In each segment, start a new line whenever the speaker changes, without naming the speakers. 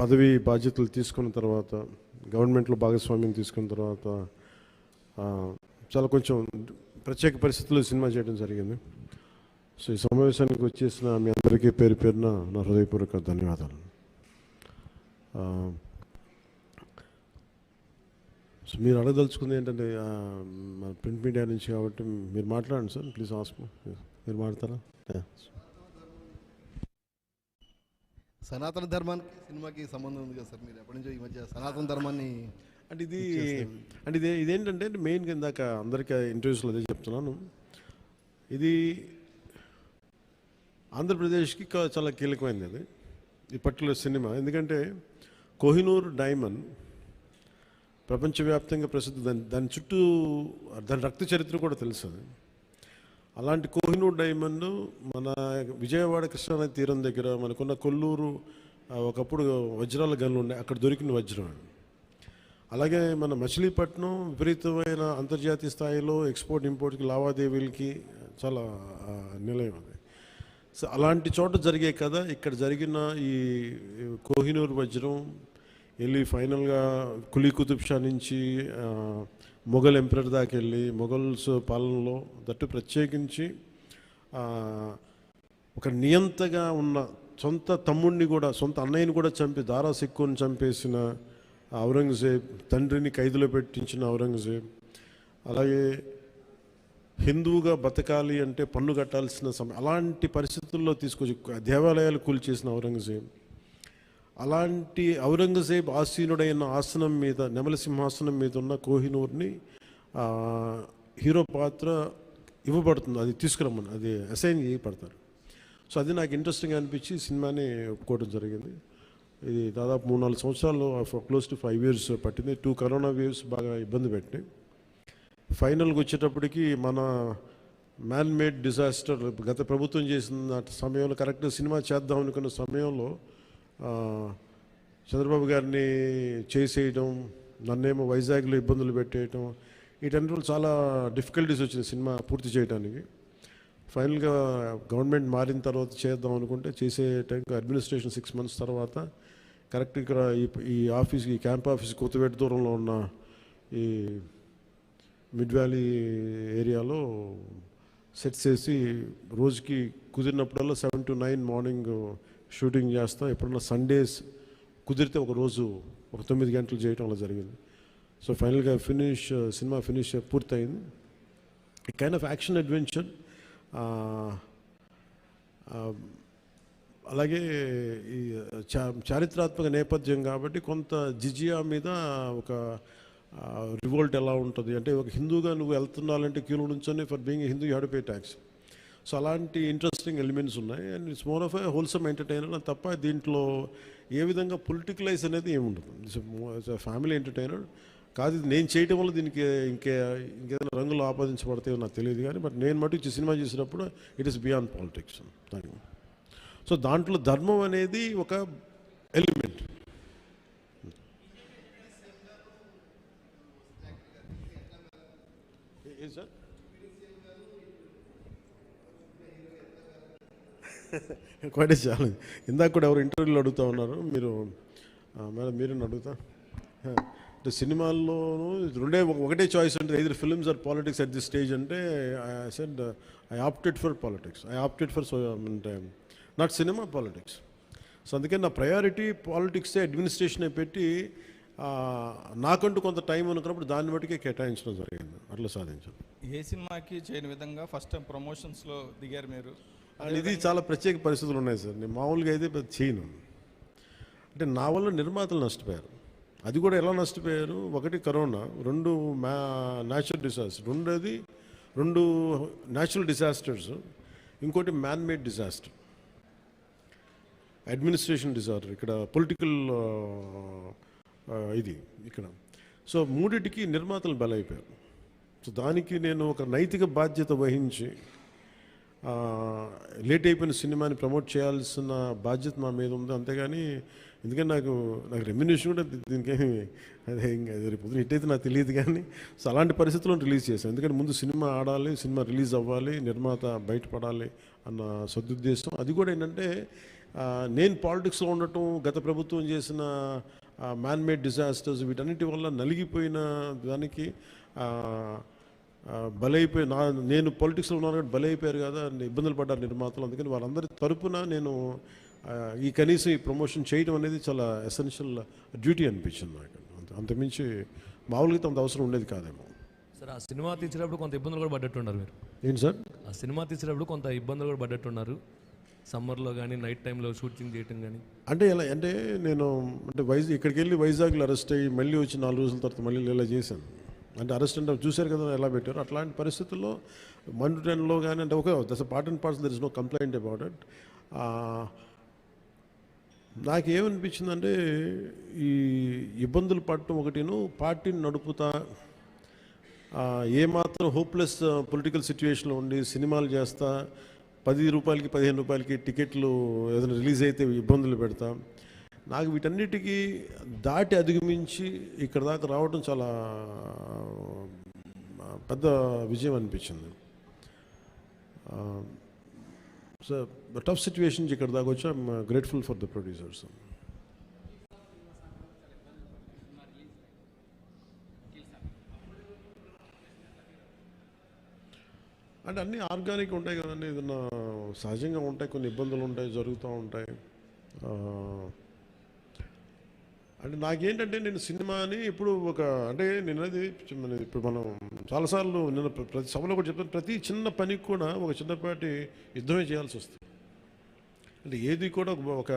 పదవి బాధ్యతలు తీసుకున్న తర్వాత, గవర్నమెంట్లో భాగస్వామ్యం తీసుకున్న తర్వాత చాలా కొంచెం ప్రత్యేక పరిస్థితుల్లో సినిమా చేయడం జరిగింది. సో ఈ సమావేశానికి వచ్చేసిన మీ అందరికీ పేరు పేరున నా హృదయపూర్వక ధన్యవాదాలు. సో మీరు అడగదలుచుకుంది ఏంటంటే మన ప్రింట్ మీడియా నుంచి కాబట్టి మీరు మాట్లాడండి సార్, ప్లీజ్ ఆస్క్. మీరు మాట్లాడతారా?
సనాతన ధర్మానికి సినిమాకి సంబంధం ఉంది కదా సార్, మీరు ఎప్పటి నుంచో ఈ మధ్య సనాతన ధర్మాన్ని
అంటే ఇదేంటంటే మెయిన్గా ఇందాక అందరికీ ఇంటర్వ్యూస్లో అదే చెప్తున్నాను, ఇది ఆంధ్రప్రదేశ్కి చాలా కీలకమైనది అది ఈ పర్టికులర్ సినిమా. ఎందుకంటే కోహినూర్ డైమండ్ ప్రపంచవ్యాప్తంగా ప్రసిద్ధి, దాని చుట్టూ దాని రక్త చరిత్ర కూడా తెలుసు. అలాంటి కోహినూర్ డైమండ్ మన విజయవాడ కృష్ణానది తీరం దగ్గర మనకున్న కొల్లూరు ఒకప్పుడు వజ్రాల గనులు ఉండే, అక్కడ దొరికిన వజ్రం. అలాగే మన మచిలీపట్నం విపరీతమైన అంతర్జాతీయ స్థాయిలో ఎక్స్పోర్ట్ ఇంపోర్ట్కి లావాదేవీలకి చాలా నిలయం అది. సో అలాంటి చోట జరిగే కదా ఇక్కడ జరిగిన ఈ కోహినూర్ వజ్రం వెళ్ళి ఫైనల్గా కులీ కుతుబ్ షా నుంచి మొఘల్ ఎంపరర్ దాకా వెళ్ళి మొఘల్స్ పాలనలో దట్టు ప్రత్యేకించి ఒక నియంతగా ఉన్న సొంత తమ్ముడిని కూడా, సొంత అన్నయ్యని కూడా చంపి, దారా సిక్కుని చంపేసిన ఔరంగజేబ్, తండ్రిని ఖైదులో పెట్టించిన ఔరంగజేబ్, అలాగే హిందువుగా బతకాలి అంటే పన్ను కట్టాల్సిన అలాంటి పరిస్థితుల్లో తీసుకొచ్చి దేవాలయాలు కూల్చేసిన ఔరంగజేబ్, అలాంటి ఔరంగజేబ్ ఆసీనుడైన ఆసనం మీద, నెమల సింహాసనం మీద ఉన్న కోహినూర్ని హీరో పాత్ర ఇవ్వబడుతుంది, అది తీసుకురమ్మని, అది అసైన్ చేయబడతారు. సో అది నాకు ఇంట్రెస్టింగ్ అనిపించి సినిమాని ఒప్పుకోవడం జరిగింది. ఇది దాదాపు 3-4 సంవత్సరాలు, క్లోజ్ టు 5 years పట్టింది. 2 కరోనా వేవ్స్ బాగా ఇబ్బంది పెట్టి ఫైనల్గా వచ్చేటప్పటికి మన మ్యాన్ మేడ్ డిజాస్టర్ గత ప్రభుత్వం చేసిన సమయంలో కరెక్ట్గా సినిమా చేద్దాం అనుకున్న సమయంలో చంద్రబాబు గారిని చేసేయడం, నన్నేమో వైజాగ్లో ఇబ్బందులు పెట్టేయటం, వీటన్నిటిలో చాలా డిఫికల్టీస్ వచ్చింది సినిమా పూర్తి చేయడానికి. ఫైనల్గా గవర్నమెంట్ మారిన తర్వాత చేద్దాం అనుకుంటే చేసే టైంకి అడ్మినిస్ట్రేషన్ 6 months తర్వాత కరెక్ట్ ఇక్కడ ఈ ఆఫీస్కి, ఈ క్యాంప్ ఆఫీస్ కొత్తపేట దూరంలో ఉన్న ఈ మిడ్ వ్యాలీ ఏరియాలో సెట్ చేసి రోజుకి కుదిరినప్పుడల్లా 7 to 9 మార్నింగ్ షూటింగ్ చేస్తాం. ఎప్పుడన్నా సండేస్ కుదిరితే ఒక రోజు ఒక 9 గంటలు చేయటం అలా జరిగింది. సో ఫైనల్గా సినిమా ఫినిష్ పూర్తయింది. కైండ్ ఆఫ్ యాక్షన్ అడ్వెంచర్, అలాగే ఈ చారిత్రాత్మక నేపథ్యం కాబట్టి కొంత జిజియా మీద ఒక రివోల్ట్ ఎలా ఉంటుంది అంటే, ఒక హిందూగా నువ్వు వెళ్తున్నాలంటే క్యూలో నుంచొని for being Hindu you have to pay tax. So అలాంటి ఇంట్రెస్టింగ్ ఎలిమెంట్స్ ఉన్నాయి. And it's more of a wholesome entertainer తప్ప దీంట్లో ఏ విధంగా పొలిటికలైజ్ అనేది ఏముండదు. ఇట్స్ ఫ్యామిలీ ఎంటర్టైనర్ కాదు. ఇది నేను చేయడం వల్ల దీనికి ఇంకేదైనా రంగులు ఆపాదించబడతాయో నాకు తెలియదు కానీ, బట్ నేను మటుకు సినిమా చేసినప్పుడు it is beyond politics. So దాంట్లో ధర్మం అనేది ఒక ఎలిమెంట్. Sir quiet challenge. ఇందాక కూడా ఎవరు ఇంటర్వ్యూలో అడుగుతూ ఉన్నారు, మీరు మేడం మీరేనా అడుగుతా అంటే సినిమాల్లోనూ ఒకటే చాయిస్ అంటే either films or politics at this stage అంటే I said I opted for politics. I opted for not cinema, politics. So అందుకే నా ప్రయారిటీ పాలిటిక్సే, అడ్మినిస్ట్రేషనే పెట్టి నాకంటూ కొంత టైం అనుకున్నప్పుడు దాన్ని బట్టికే కేటాయించడం జరిగింది. అట్లా సాధించాను.
ఏ సినిమాకి చేయని విధంగా ఫస్ట్ టైం ప్రమోషన్స్లో దిగారు మీరు.
ఇది చాలా ప్రత్యేక పరిస్థితులు ఉన్నాయి సార్. నేను మామూలుగా అయితే చేయను. అంటే నా వల్ల నిర్మాతలు నష్టపోయారు. అది కూడా ఎలా నష్టపోయారు, ఒకటి corona, 2 natural disaster, 2 natural disasters, ఇంకోటి man made disaster, administration disaster, ఇక్కడ పొలిటికల్ ఇది ఇక్కడ. సో మూడింటికి నిర్మాతలు బలైపోయారు. సో దానికి నేను ఒక నైతిక బాధ్యత వహించి లేట్ అయిపోయిన సినిమాని ప్రమోట్ చేయాల్సిన బాధ్యత నా మీద ఉంది. అంతేగాని ఎందుకంటే నాకు రెమ్యునేషన్ కూడా దీనికేమి అదే ఇంకా రేపు హిట్ అయితే నాకు తెలియదు కానీ, సో అలాంటి పరిస్థితుల్లో రిలీజ్ చేశాను. ఎందుకంటే ముందు సినిమా ఆడాలి, సినిమా రిలీజ్ అవ్వాలి, నిర్మాత బయటపడాలి అన్న సదుద్దేశం. అది కూడా ఏంటంటే నేను పాలిటిక్స్లో ఉండటం, గత ప్రభుత్వం చేసిన మ్యాన్ మేడ్ డిజాస్టర్స్ వీటన్నిటి వల్ల నలిగిపోయిన దానికి బలైపోయి నేను పాలిటిక్స్లో ఉన్నాను కాబట్టి బలైపోయారు కదా, ఇబ్బందులు పడ్డారు నిర్మాతలు. అందుకని వాళ్ళందరి తరపున నేను ఈ కనీసం ఈ ప్రమోషన్ చేయడం అనేది చాలా ఎసెన్షియల్ డ్యూటీ అనిపించింది నాకు. అంతమించి మామూలుగా అంత అవసరం ఉండేది కాదేమో.
సార్, ఆ సినిమా తీసేటప్పుడు కొంత ఇబ్బందులు కూడా పడ్డట్టున్నారు మీరు.
ఏంటి సార్?
ఆ సినిమా తీసేటప్పుడు కొంత ఇబ్బందులు కూడా పడ్డట్టున్నారు, సమ్మర్లో కానీ నైట్ టైంలో షూటింగ్ చేయటం కానీ.
అంటే ఎలా అంటే నేను అంటే ఇక్కడికి వెళ్ళి వైజాగ్లో అరెస్ట్ అయ్యి మళ్ళీ వచ్చి 4 రోజుల తర్వాత మళ్ళీ ఇలా చేశాను. అంటే అరెస్ట్ అంటే చూశారు కదా ఎలా పెట్టారు. అట్లాంటి పరిస్థితుల్లో మండు టెన్లో కానీ అంటే okay, that's part and parts, there is no complaint about it. నాకేమనిపించిందంటే ఈ ఇబ్బందులు పడటం ఒకటిను, పార్టీని నడుపుతా ఏమాత్రం హోప్లెస్ పొలిటికల్ సిచ్యువేషన్లో ఉండి సినిమాలు చేస్తా 10 రూపాయలకి 15 రూపాయలకి టికెట్లు ఏదైనా రిలీజ్ అయితే ఇబ్బందులు పెడతా, నాకు వీటన్నిటికీ దాటి అధిగమించి ఇక్కడ దాకా రావడం చాలా పెద్ద విజయం అనిపించింది. సో టఫ్ సిచ్యువేషన్ నుంచి ఇక్కడ దాకా వచ్చి I'm grateful for the producers. అంటే అన్నీ ఆర్గానిక్ ఉంటాయి కదండి, ఏదన్నా సహజంగా ఉంటాయి, కొన్ని ఇబ్బందులు ఉంటాయి, జరుగుతూ ఉంటాయి. అంటే నాకేంటంటే నేను సినిమాని ఇప్పుడు అంటే నేను అది ఇప్పుడు మనం చాలాసార్లు నేను ప్రతి సభలో కూడా చెప్తాను, ప్రతి చిన్న పనికి కూడా ఒక చిన్నపాటి యుద్ధమే చేయాల్సి వస్తుంది. అంటే ఏది కూడా ఒక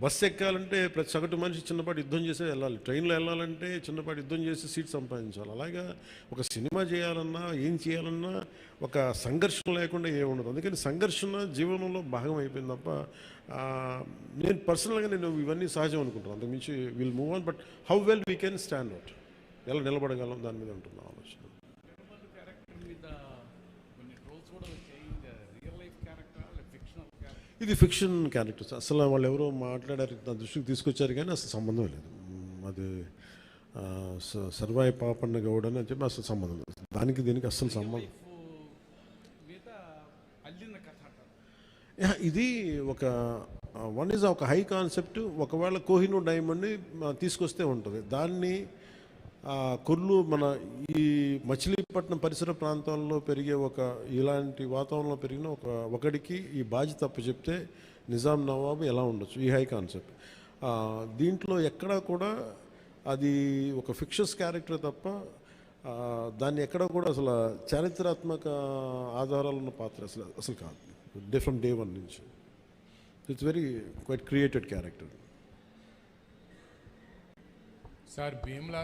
బస్సు ఎక్కాలంటే ప్రతి సగటు మనిషి చిన్నపాటి యుద్ధం చేసే వెళ్ళాలి, ట్రైన్లో వెళ్ళాలంటే చిన్నపాటి యుద్ధం చేసి సీట్ సంపాదించాలి. అలాగా ఒక సినిమా చేయాలన్నా ఏం చేయాలన్నా ఒక సంఘర్షణ లేకుండా ఏముండదు. అందుకని సంఘర్షణ జీవనంలో భాగం అయిపోయింది తప్ప నేను పర్సనల్గా నేను ఇవన్నీ సహజం అనుకుంటాను. అంతకుమించి will move on, but how well we can stand out, ఎలా నిలబడగలం దాని మీద ఉంటుంది ఆలోచన. ఇది ఫిక్షన్ క్యారెక్టర్స్, అసలు వాళ్ళు ఎవరో మాట్లాడారు, నా దృష్టికి తీసుకొచ్చారు కానీ అసలు సంబంధం లేదు. అది సర్వాయి పాపన్న గౌడ్ అని చెప్పి అసలు సంబంధం లేదు, దానికి దీనికి అస్సలు సంబంధం. ఇది వన్ ఈజ్ ఒక హై కాన్సెప్ట్. ఒకవేళ కోహినూర్ డైమండ్ని తీసుకొస్తే ఉంటుంది, దాన్ని కొర్లు మన ఈ మచిలీపట్నం పరిసర ప్రాంతాల్లో పెరిగే ఇలాంటి వాతావరణంలో పెరిగిన ఒకడికి ఈ బాధ్యత అప్పచెప్తే నిజాం నవాబు ఎలా ఉండొచ్చు, ఈ హై కాన్సెప్ట్. దీంట్లో ఎక్కడా కూడా అది ఒక ఫిక్షస్ క్యారెక్టర్ తప్ప దాన్ని ఎక్కడా కూడా అసలు చారిత్రాత్మక ఆధారాలు ఉన్న పాత్ర అసలు కాదు, ఫ్రమ్ డే వన్ నుంచి. It's very quite created character.
Sir, Bheemla